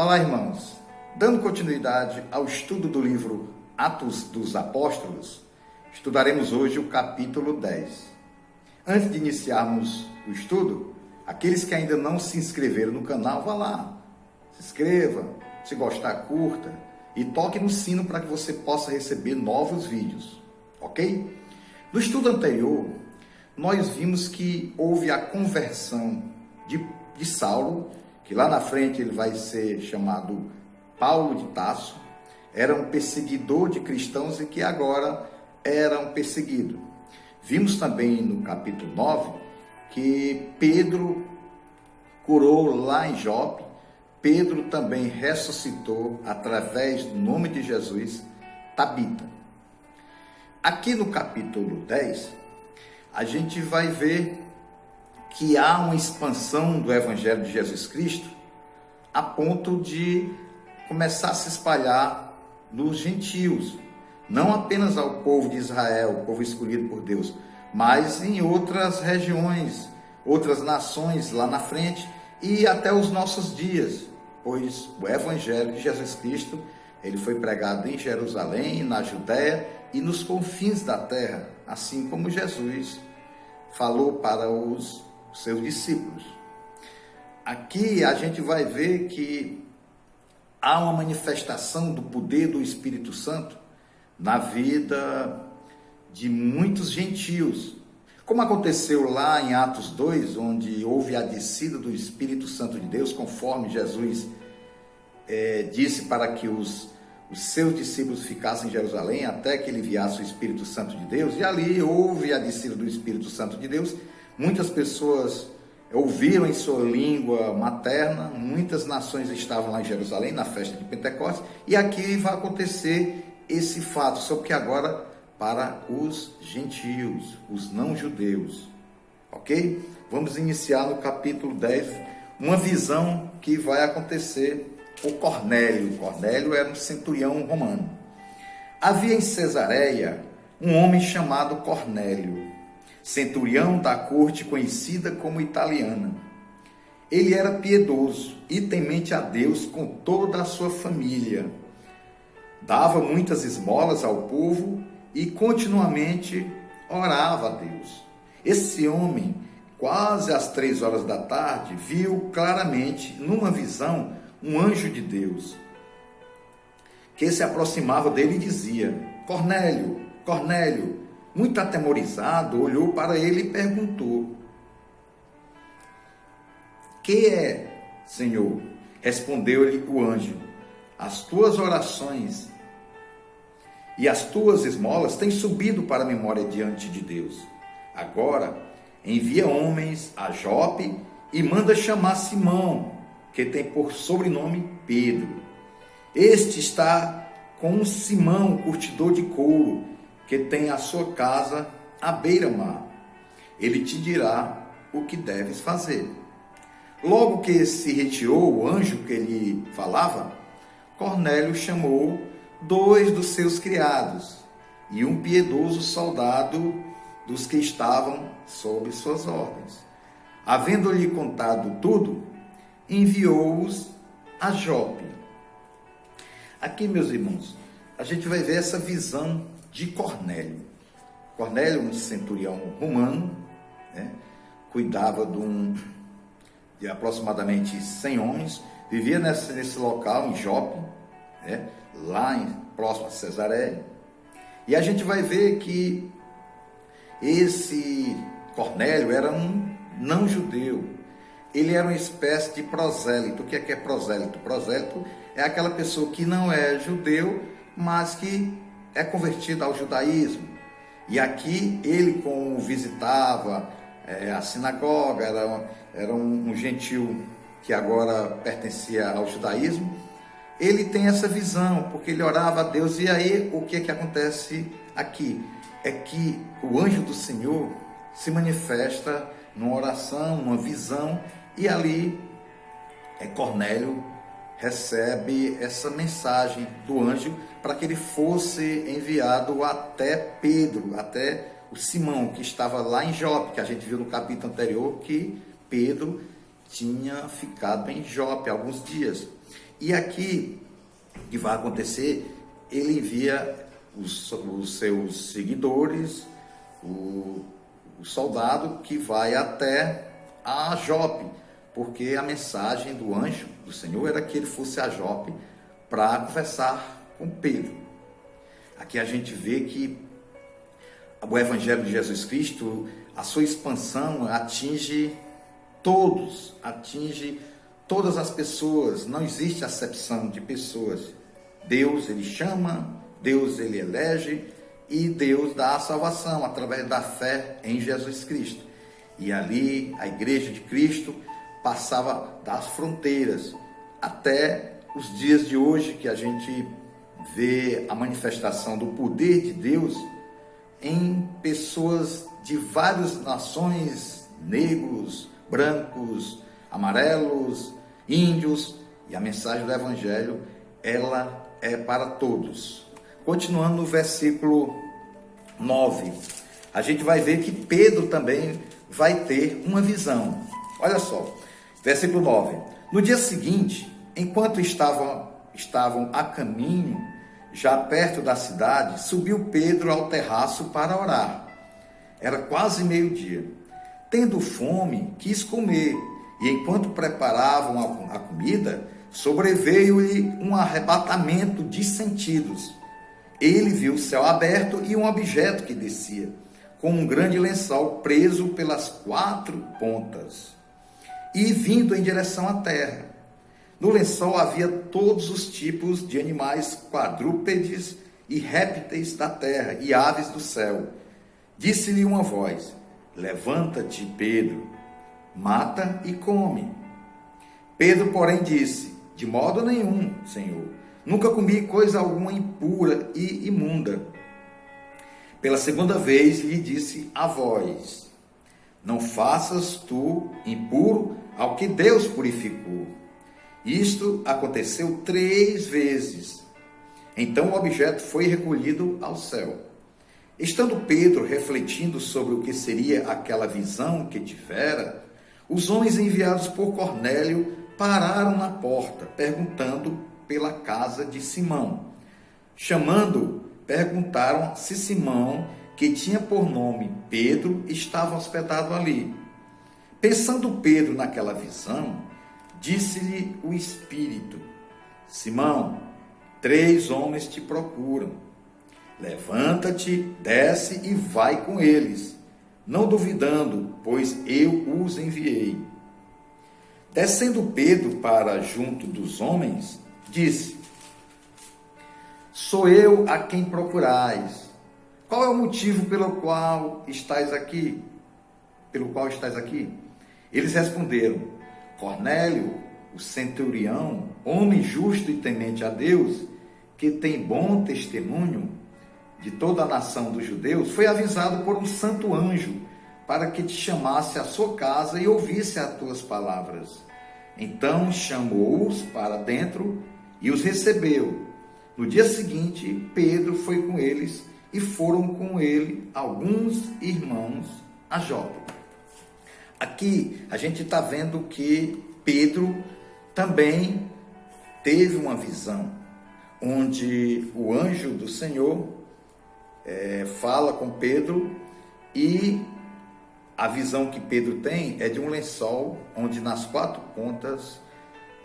Olá, irmãos. Dando continuidade ao estudo do livro Atos dos Apóstolos, estudaremos hoje o capítulo 10. Antes de iniciarmos o estudo, aqueles que ainda não se inscreveram no canal, vá lá, se inscreva, se gostar, curta e toque no sino para que você possa receber novos vídeos, ok? No estudo anterior, nós vimos que houve a conversão de Saulo, que lá na frente ele vai ser chamado Paulo de Tarso, era um perseguidor de cristãos e que agora era um perseguido. Vimos também no capítulo 9 que Pedro curou lá em Jope, Pedro também ressuscitou através do nome de Jesus, Tabita. Aqui no capítulo 10, a gente vai ver que há uma expansão do Evangelho de Jesus Cristo a ponto de começar a se espalhar nos gentios, não apenas ao povo de Israel, o povo escolhido por Deus, mas em outras regiões, outras nações lá na frente e até os nossos dias, pois o Evangelho de Jesus Cristo, ele foi pregado em Jerusalém, na Judéia e nos confins da terra, assim como Jesus falou para os seus discípulos. Aqui a gente vai ver que há uma manifestação do poder do Espírito Santo na vida de muitos gentios, como aconteceu lá em Atos 2, onde houve a descida do Espírito Santo de Deus, conforme Jesus disse para que os seus discípulos ficassem em Jerusalém até que ele enviasse o Espírito Santo de Deus, e ali houve a descida do Espírito Santo de Deus. Muitas pessoas ouviram em sua língua materna, muitas nações estavam lá em Jerusalém, na festa de Pentecostes, e aqui vai acontecer esse fato, só que agora para os gentios, os não-judeus, ok? Vamos iniciar no capítulo 10, uma visão que vai acontecer com Cornélio. Cornélio era um centurião romano. Havia em Cesareia um homem chamado Cornélio, centurião da corte conhecida como italiana. Ele era piedoso e temente a Deus com toda a sua família. Dava muitas esmolas ao povo e continuamente orava a Deus. Esse homem, quase às 3 horas da tarde, viu claramente, numa visão, um anjo de Deus, que se aproximava dele e dizia: Cornélio, Cornélio. Muito atemorizado, olhou para ele e perguntou: que é, Senhor? Respondeu-lhe o anjo: as tuas orações e as tuas esmolas têm subido para a memória diante de Deus. Agora, envia homens a Jope e manda chamar Simão, que tem por sobrenome Pedro. Este está com um Simão, curtidor de couro, que tem a sua casa à beira-mar. Ele te dirá o que deves fazer. Logo que se retirou o anjo que lhe falava, Cornélio chamou 2 dos seus criados e um piedoso soldado dos que estavam sob suas ordens. Havendo-lhe contado tudo, enviou-os a Jope. Aqui, meus irmãos, a gente vai ver essa visão de Cornélio. Cornélio, um centurião romano, cuidava de aproximadamente 100 homens, vivia nesse local, em Jope, lá próximo a Cesareia. E a gente vai ver que esse Cornélio era um não-judeu. Ele era uma espécie de prosélito. O que é prosélito? Prosélito é aquela pessoa que não é judeu, mas que é convertido ao judaísmo. E aqui ele, como visitava a sinagoga, era um gentil que agora pertencia ao judaísmo, ele tem essa visão, porque ele orava a Deus. E aí o que é que acontece aqui? É que o anjo do Senhor se manifesta numa oração, numa visão, e ali Cornélio recebe essa mensagem do anjo para que ele fosse enviado até Pedro, até o Simão, que estava lá em Jope, que a gente viu no capítulo anterior que Pedro tinha ficado em Jope alguns dias. E aqui, o que vai acontecer, ele envia os seus seguidores, o soldado que vai até a Jope, porque a mensagem do anjo do Senhor era que ele fosse a Jope para conversar com Pedro. Aqui a gente vê que o Evangelho de Jesus Cristo, a sua expansão atinge todos, atinge todas as pessoas, não existe acepção de pessoas. Deus, ele chama, Deus, ele elege e Deus dá a salvação através da fé em Jesus Cristo. E ali a Igreja de Cristo passava das fronteiras até os dias de hoje, que a gente vê a manifestação do poder de Deus em pessoas de várias nações, negros, brancos, amarelos, índios, e a mensagem do Evangelho, ela é para todos. Continuando no versículo 9, a gente vai ver que Pedro também vai ter uma visão. Olha só, versículo 9. No dia seguinte, enquanto estavam a caminho, já perto da cidade, subiu Pedro ao terraço para orar. Era quase meio-dia. Tendo fome, quis comer, e enquanto preparavam a comida, sobreveio-lhe um arrebatamento de sentidos. Ele viu o céu aberto e um objeto que descia, com um grande lençol preso pelas 4 pontas, e vindo em direção à terra. No lençol havia todos os tipos de animais quadrúpedes e répteis da terra e aves do céu. Disse-lhe uma voz: levanta-te, Pedro, mata e come. Pedro, porém, disse: de modo nenhum, Senhor, nunca comi coisa alguma impura e imunda. Pela segunda vez lhe disse a voz: não faças tu impuro ao que Deus purificou. Isto aconteceu 3 vezes. Então o objeto foi recolhido ao céu. Estando Pedro refletindo sobre o que seria aquela visão que tivera, os homens enviados por Cornélio pararam na porta, perguntando pela casa de Simão. Chamando, perguntaram se Simão, que tinha por nome Pedro, estava hospedado ali. Pensando Pedro naquela visão, disse-lhe o Espírito: Simão, 3 homens te procuram. Levanta-te, desce e vai com eles, não duvidando, pois eu os enviei. Descendo Pedro para junto dos homens, disse: sou eu a quem procurais. Qual é o motivo pelo qual estáis aqui? Eles responderam: Cornélio, o centurião, homem justo e temente a Deus, que tem bom testemunho de toda a nação dos judeus, foi avisado por um santo anjo para que te chamasse à sua casa e ouvisse as tuas palavras. Então chamou-os para dentro e os recebeu. No dia seguinte, Pedro foi com eles e foram com ele alguns irmãos a Jope. Aqui a gente está vendo que Pedro também teve uma visão, onde o anjo do Senhor fala com Pedro, e a visão que Pedro tem é de um lençol, onde nas 4 pontas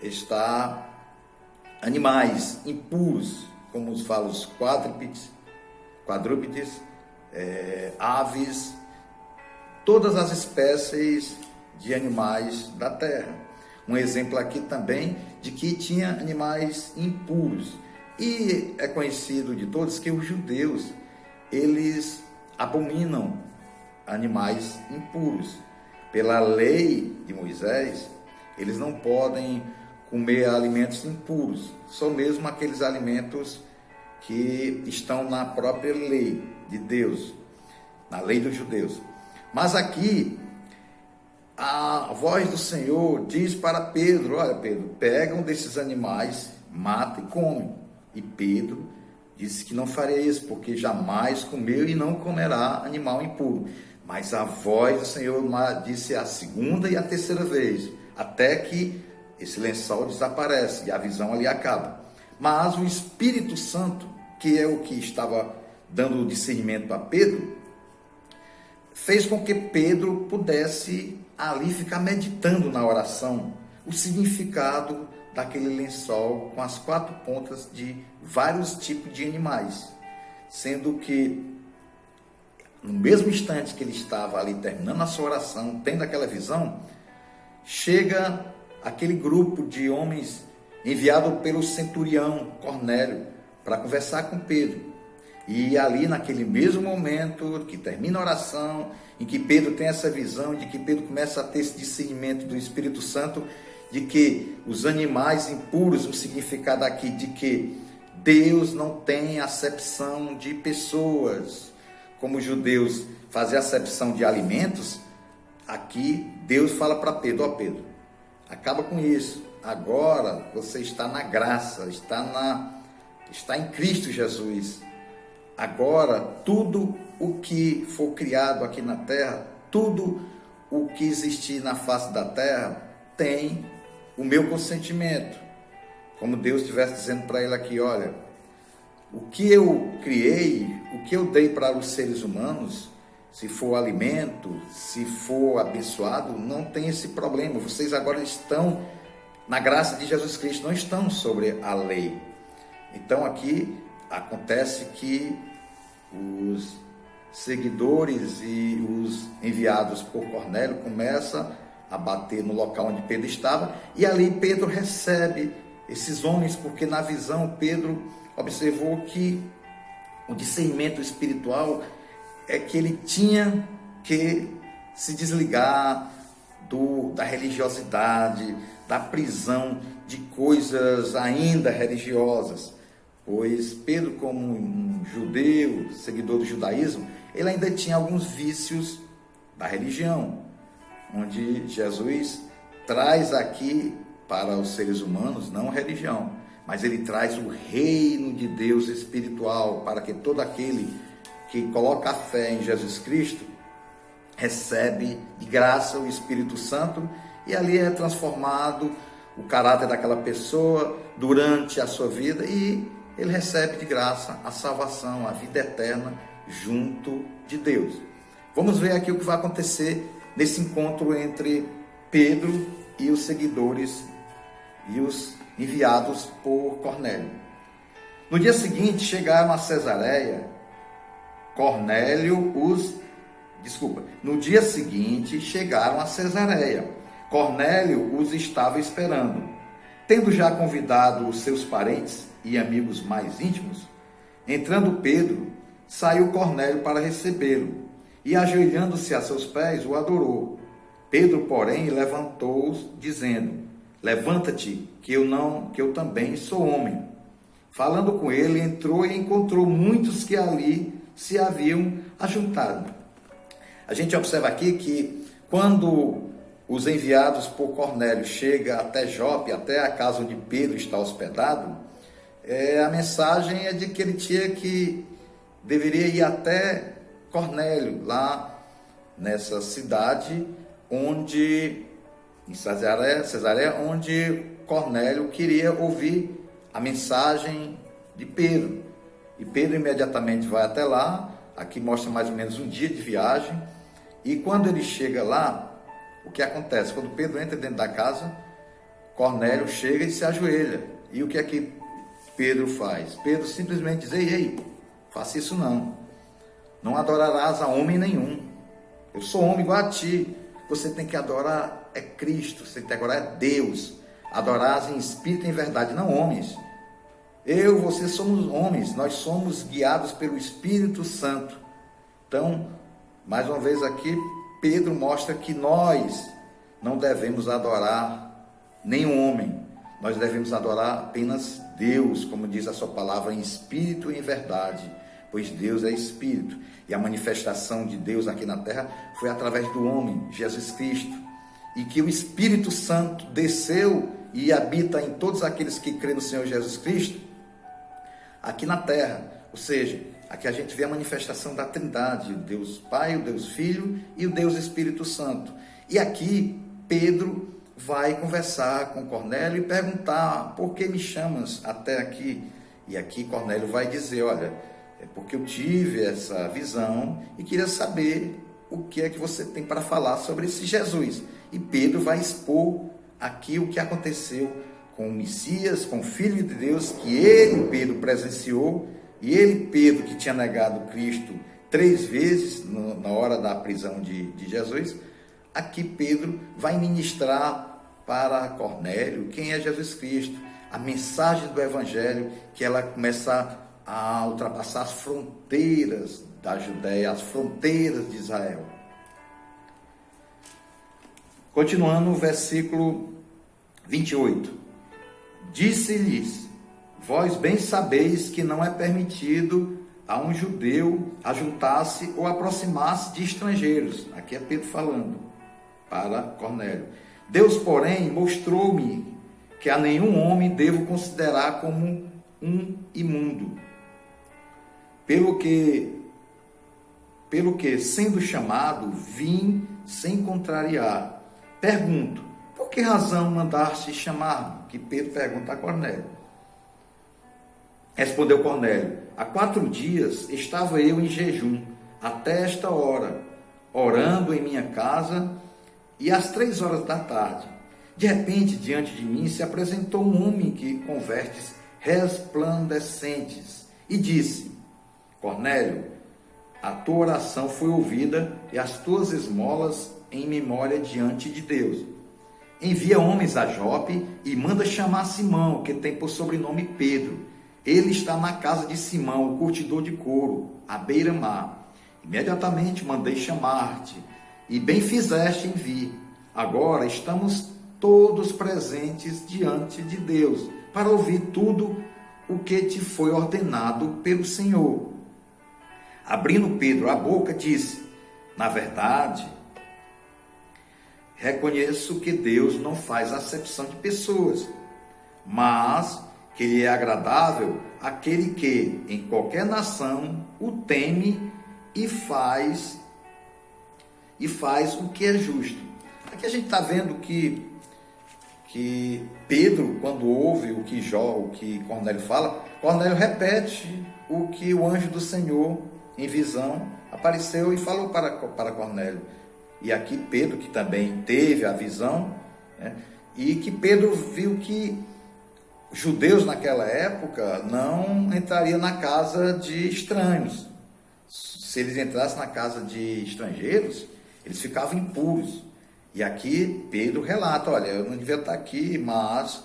está animais impuros, como falam os quadrúpedes, aves, todas as espécies de animais da terra. Um exemplo aqui também de que tinha animais impuros. E é conhecido de todos que os judeus, eles abominam animais impuros. Pela lei de Moisés, eles não podem comer alimentos impuros, só mesmo aqueles alimentos que estão na própria lei de Deus, na lei dos judeus. Mas aqui, a voz do Senhor diz para Pedro: olha, Pedro, pega um desses animais, mata e come. E Pedro disse que não faria isso, porque jamais comeu e não comerá animal impuro. Mas a voz do Senhor disse a segunda e a terceira vez, até que esse lençol desaparece e a visão ali acaba. Mas o Espírito Santo, que é o que estava dando o discernimento a Pedro, fez com que Pedro pudesse ali ficar meditando na oração o significado daquele lençol com as 4 pontas de vários tipos de animais, sendo que no mesmo instante que ele estava ali terminando a sua oração, tendo aquela visão, chega aquele grupo de homens enviado pelo centurião Cornélio para conversar com Pedro. E ali naquele mesmo momento que termina a oração, em que Pedro tem essa visão, de que Pedro começa a ter esse discernimento do Espírito Santo, de que os animais impuros, o significado aqui de que Deus não tem acepção de pessoas, como os judeus fazem acepção de alimentos. Aqui Deus fala para Pedro: ó Pedro, acaba com isso, agora você está na graça, está em Cristo Jesus. Agora, tudo o que for criado aqui na terra, tudo o que existir na face da terra, tem o meu consentimento. Como Deus estivesse dizendo para ele aqui: olha, o que eu criei, o que eu dei para os seres humanos, se for alimento, se for abençoado, não tem esse problema. Vocês agora estão na graça de Jesus Cristo, não estão sobre a lei. Então aqui acontece que os seguidores e os enviados por Cornélio começam a bater no local onde Pedro estava, e ali Pedro recebe esses homens, porque na visão Pedro observou que o discernimento espiritual é que ele tinha que se desligar da religiosidade, da prisão de coisas ainda religiosas. Pois Pedro, como um judeu, seguidor do judaísmo, ele ainda tinha alguns vícios da religião, onde Jesus traz aqui para os seres humanos não a religião, mas ele traz o reino de Deus espiritual, para que todo aquele que coloca a fé em Jesus Cristo recebe de graça o Espírito Santo, e ali é transformado o caráter daquela pessoa durante a sua vida, e ele recebe de graça a salvação, a vida eterna junto de Deus. Vamos ver aqui o que vai acontecer nesse encontro entre Pedro e os seguidores e os enviados por Cornélio. No dia seguinte chegaram a Cesareia. No dia seguinte chegaram a Cesareia. Cornélio os estava esperando. Tendo já convidado os seus parentes e amigos mais íntimos, entrando Pedro, saiu Cornélio para recebê-lo, e ajoelhando-se a seus pés, o adorou. Pedro, porém, levantou-os, dizendo: levanta-te, que eu também sou homem. Falando com ele, entrou e encontrou muitos que ali se haviam ajuntado. A gente observa aqui que quando os enviados por Cornélio chegam até Jope, até a casa onde Pedro está hospedado, a mensagem é de que ele deveria ir até Cornélio, lá nessa cidade em Cesareia, onde Cornélio queria ouvir a mensagem de Pedro. E Pedro imediatamente vai até lá. Aqui mostra mais ou menos um dia de viagem. E quando ele chega lá, o que acontece? Quando Pedro entra dentro da casa, Cornélio chega e se ajoelha. E o que é que Pedro faz? Pedro simplesmente diz: ei, faça isso não. Não adorarás a homem nenhum. Eu sou homem igual a ti. Você tem que adorar é Cristo, você tem que adorar é Deus. Adorarás em espírito e em verdade, não homens. Você somos homens, nós somos guiados pelo Espírito Santo. Então, mais uma vez aqui, Pedro mostra que nós não devemos adorar nenhum homem. Nós devemos adorar apenas Deus, como diz a sua palavra, em espírito e em verdade, pois Deus é espírito. E a manifestação de Deus aqui na terra foi através do homem, Jesus Cristo. E que o Espírito Santo desceu e habita em todos aqueles que creem no Senhor Jesus Cristo, aqui na terra. Ou seja, aqui a gente vê a manifestação da Trindade, o Deus Pai, o Deus Filho e o Deus Espírito Santo. E aqui Pedro vai conversar com Cornélio e perguntar: por que me chamas até aqui? E aqui Cornélio vai dizer: olha, é porque eu tive essa visão e queria saber o que é que você tem para falar sobre esse Jesus. E Pedro vai expor aqui o que aconteceu com o Messias, com o Filho de Deus, que ele, Pedro, presenciou, e ele, Pedro, que tinha negado Cristo 3 vezes na hora da prisão de Jesus. Aqui Pedro vai ministrar para Cornélio quem é Jesus Cristo, a mensagem do Evangelho, que ela começa a ultrapassar as fronteiras da Judéia, as fronteiras de Israel. Continuando o versículo 28. Disse-lhes: vós bem sabeis que não é permitido a um judeu ajuntar-se ou aproximar-se de estrangeiros. Aqui é Pedro falando para Cornélio. Deus, porém, mostrou-me que a nenhum homem devo considerar como um imundo. Pelo que, sendo chamado, vim sem contrariar. Pergunto: por que razão mandaste chamar-me? Que Pedro pergunta a Cornélio. Respondeu Cornélio: há 4 dias estava eu em jejum, até esta hora, orando em minha casa, e às 3 horas da tarde, de repente, diante de mim, se apresentou um homem que com vestes resplandecentes, e disse: Cornélio, a tua oração foi ouvida e as tuas esmolas em memória diante de Deus. Envia homens a Jope e manda chamar Simão, que tem por sobrenome Pedro. Ele está na casa de Simão, o curtidor de couro, à beira-mar. Imediatamente mandei chamar-te, e bem fizeste em vir. Agora estamos todos presentes diante de Deus, para ouvir tudo o que te foi ordenado pelo Senhor. Abrindo Pedro a boca, disse: na verdade, reconheço que Deus não faz acepção de pessoas, mas que lhe é agradável aquele que, em qualquer nação, o teme e faz o que é justo. Aqui a gente está vendo que Pedro, quando ouve o que Cornélio fala, Cornélio repete o que o anjo do Senhor, em visão, apareceu e falou para Cornélio. E aqui Pedro, que também teve a visão, né, e que Pedro viu que judeus naquela época não entrariam na casa de estranhos. Se eles entrassem na casa de estrangeiros, eles ficavam impuros. E aqui Pedro relata: olha, eu não devia estar aqui, mas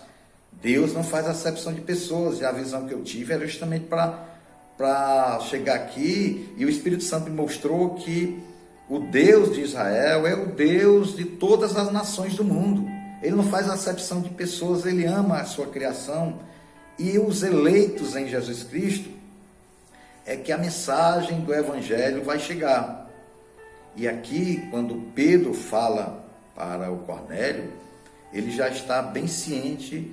Deus não faz acepção de pessoas, e a visão que eu tive era justamente para chegar aqui, e o Espírito Santo me mostrou que o Deus de Israel é o Deus de todas as nações do mundo. Ele não faz acepção de pessoas, ele ama a sua criação, e os eleitos em Jesus Cristo é que a mensagem do Evangelho vai chegar. E aqui, quando Pedro fala para o Cornélio, ele já está bem ciente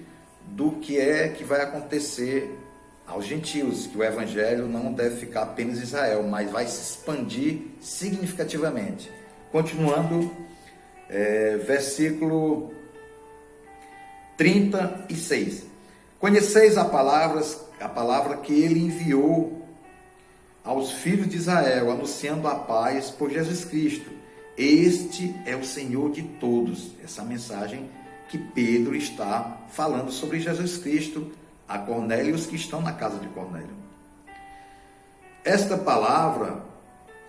do que é que vai acontecer aos gentios, que o Evangelho não deve ficar apenas em Israel, mas vai se expandir significativamente. Continuando, versículo 36. Conheceis a palavra que ele enviou aos filhos de Israel, anunciando a paz por Jesus Cristo. Este é o Senhor de todos. Essa mensagem que Pedro está falando sobre Jesus Cristo a Cornélio e os que estão na casa de Cornélio. Esta palavra,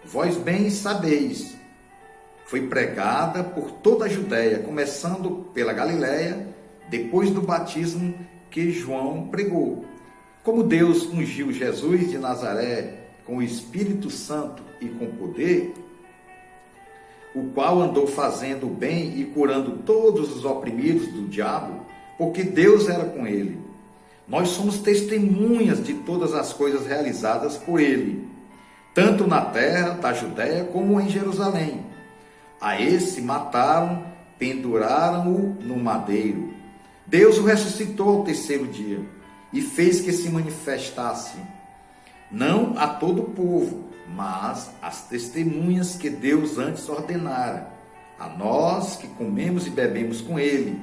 vós bem sabeis, foi pregada por toda a Judéia, começando pela Galiléia, depois do batismo que João pregou. Como Deus ungiu Jesus de Nazaré com o Espírito Santo e com poder, o qual andou fazendo o bem e curando todos os oprimidos do diabo, porque Deus era com ele. Nós somos testemunhas de todas as coisas realizadas por ele, tanto na terra da Judéia como em Jerusalém. A esse mataram, penduraram-o no madeiro. Deus o ressuscitou ao 3º dia e fez que se manifestasse, não a todo o povo, mas às testemunhas que Deus antes ordenara, a nós que comemos e bebemos com ele,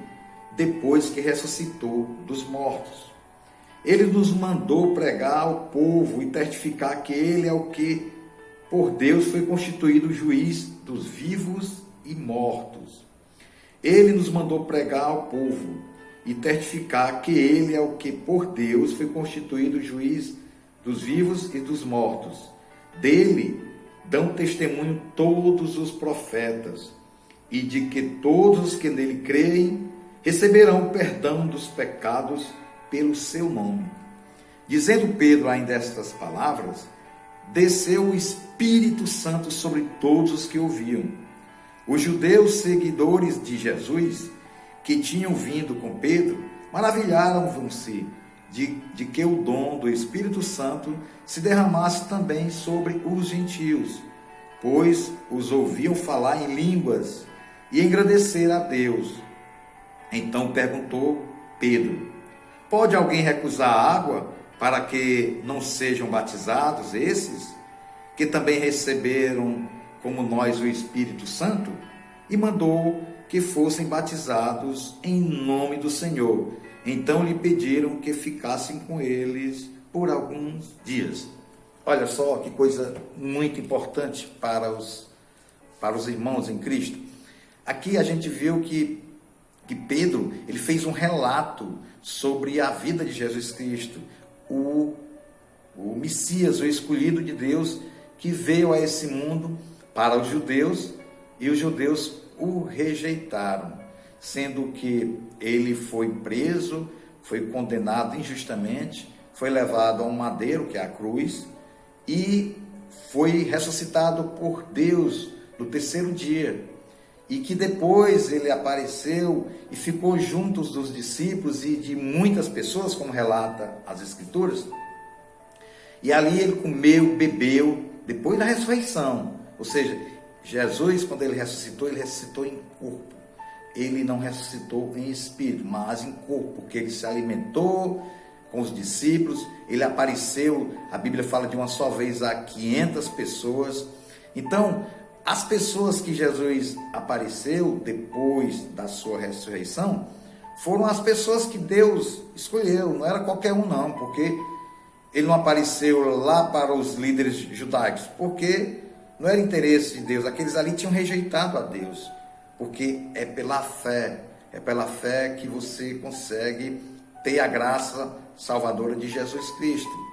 depois que ressuscitou dos mortos. Ele nos mandou pregar ao povo e testificar que ele é o que, por Deus, foi constituído juiz dos vivos e mortos. Ele nos mandou pregar ao povo e testificar que ele é o que, por Deus, foi constituído juiz dos vivos e dos mortos. Dele dão testemunho todos os profetas, e de que todos os que nele creem receberão o perdão dos pecados pelo seu nome. Dizendo Pedro ainda estas palavras, desceu o Espírito Santo sobre todos os que ouviam. Os judeus seguidores de Jesus, que tinham vindo com Pedro, maravilharam-se de que o dom do Espírito Santo se derramasse também sobre os gentios, pois os ouviam falar em línguas e engrandecer a Deus. Então perguntou Pedro: pode alguém recusar a água para que não sejam batizados esses, que também receberam, como nós, o Espírito Santo? E mandou que fossem batizados em nome do Senhor. Então lhe pediram que ficassem com eles por alguns dias. Olha só que coisa muito importante para os irmãos em Cristo. Aqui a gente viu que Pedro, ele fez um relato sobre a vida de Jesus Cristo, o Messias, o escolhido de Deus, que veio a esse mundo para os judeus, e os judeus o rejeitaram, sendo que ele foi preso, foi condenado injustamente, foi levado a um madeiro, que é a cruz, e foi ressuscitado por Deus no terceiro dia. E que depois ele apareceu e ficou junto dos discípulos e de muitas pessoas, como relata as Escrituras. E ali ele comeu, bebeu, depois da ressurreição. Ou seja, Jesus, quando ele ressuscitou em corpo. Ele não ressuscitou em espírito, mas em corpo, porque ele se alimentou com os discípulos. Ele apareceu, a Bíblia fala de uma só vez, a 500 pessoas. Então, as pessoas que Jesus apareceu depois da sua ressurreição foram as pessoas que Deus escolheu, não era qualquer um não, porque ele não apareceu lá para os líderes judaicos, porque não era interesse de Deus, aqueles ali tinham rejeitado a Deus, porque é pela fé que você consegue ter a graça salvadora de Jesus Cristo.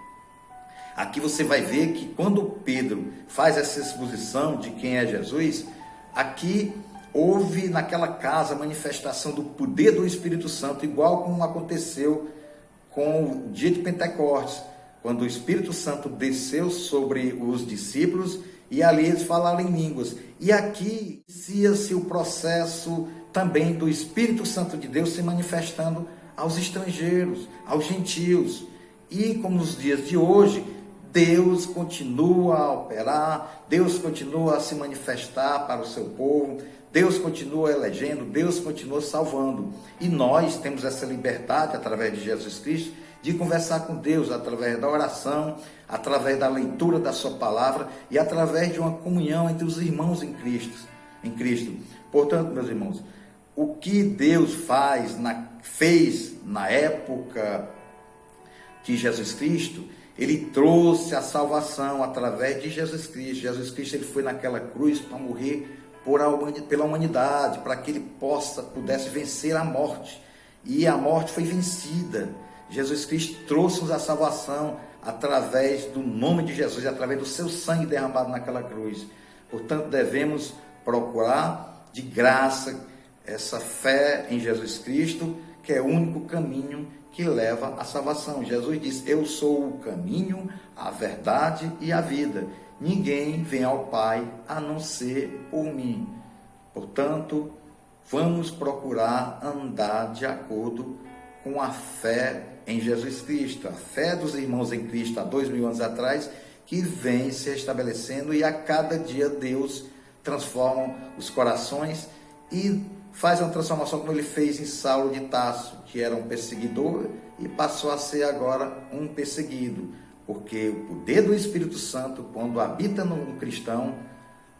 Aqui você vai ver que quando Pedro faz essa exposição de quem é Jesus, aqui houve naquela casa a manifestação do poder do Espírito Santo, igual como aconteceu com o dia de Pentecostes, quando o Espírito Santo desceu sobre os discípulos e ali eles falaram em línguas. E aqui inicia-se o processo também do Espírito Santo de Deus se manifestando aos estrangeiros, aos gentios. E como nos dias de hoje, Deus continua a operar, Deus continua a se manifestar para o seu povo, Deus continua elegendo, Deus continua salvando. E nós temos essa liberdade, através de Jesus Cristo, de conversar com Deus, através da oração, através da leitura da sua palavra e através de uma comunhão entre os irmãos em Cristo. Portanto, meus irmãos, o que Deus fez na época de Jesus Cristo, ele trouxe a salvação através de Jesus Cristo. Jesus Cristo, ele foi naquela cruz para morrer pela humanidade, para que ele pudesse vencer a morte. E a morte foi vencida. Jesus Cristo trouxe-nos a salvação através do nome de Jesus, através do seu sangue derramado naquela cruz. Portanto, devemos procurar de graça essa fé em Jesus Cristo, que é o único caminho que leva à salvação. Jesus diz: eu sou o caminho, a verdade e a vida. Ninguém vem ao Pai a não ser por mim. Portanto, vamos procurar andar de acordo com a fé em Jesus Cristo, a fé dos irmãos em Cristo há 2000 anos atrás, que vem se estabelecendo, e a cada dia Deus transforma os corações e faz uma transformação como ele fez em Saulo de Tarso, que era um perseguidor e passou a ser agora um perseguido, porque o poder do Espírito Santo, quando habita no cristão,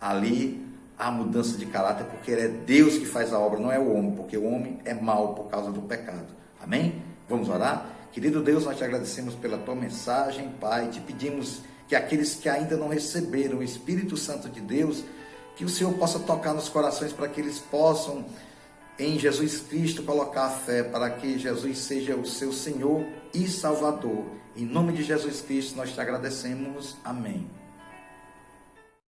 ali há mudança de caráter, porque é Deus que faz a obra, não é o homem, porque o homem é mau por causa do pecado. Amém? Vamos orar? Querido Deus, nós te agradecemos pela tua mensagem, Pai, te pedimos que aqueles que ainda não receberam o Espírito Santo de Deus, que o Senhor possa tocar nos corações para que eles possam, em Jesus Cristo, colocar a fé, para que Jesus seja o seu Senhor e Salvador. Em nome de Jesus Cristo, nós te agradecemos. Amém.